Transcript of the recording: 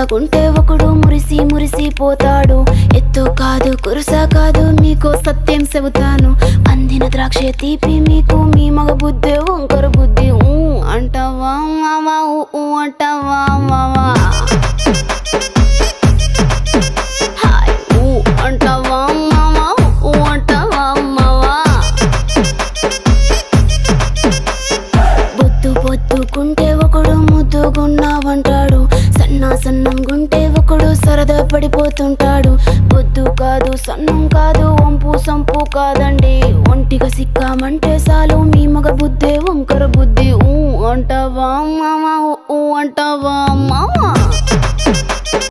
సన్నగుంటే ఒకడు మురిసి మురిసి పోతాడు. ఎత్తు కాదు కురుస కాదు మీకో సత్యం చెబుతాను. అందిన ద్రాక్ష తీపి మీకు మీ మగ బుద్ధి వంకర బుద్ధి. అంటావా మావా అంటావా మావా అంటావా మావా అంటావా మావా. బొద్దు బొద్దుకుంటే ఒకడు ముద్దుగున్నావంటాడు. సన్నం గుంటే ఒకడు సరదా పడిపోతుంటాడు. బొద్దు కాదు సన్నం కాదు వంపు సంపు కాదండి. ఒంటిగా సిక్కామంటే చాలు మీ మగ బుద్ధే వంకర బుద్ధి. అంటావా మావా అంటావా మావా.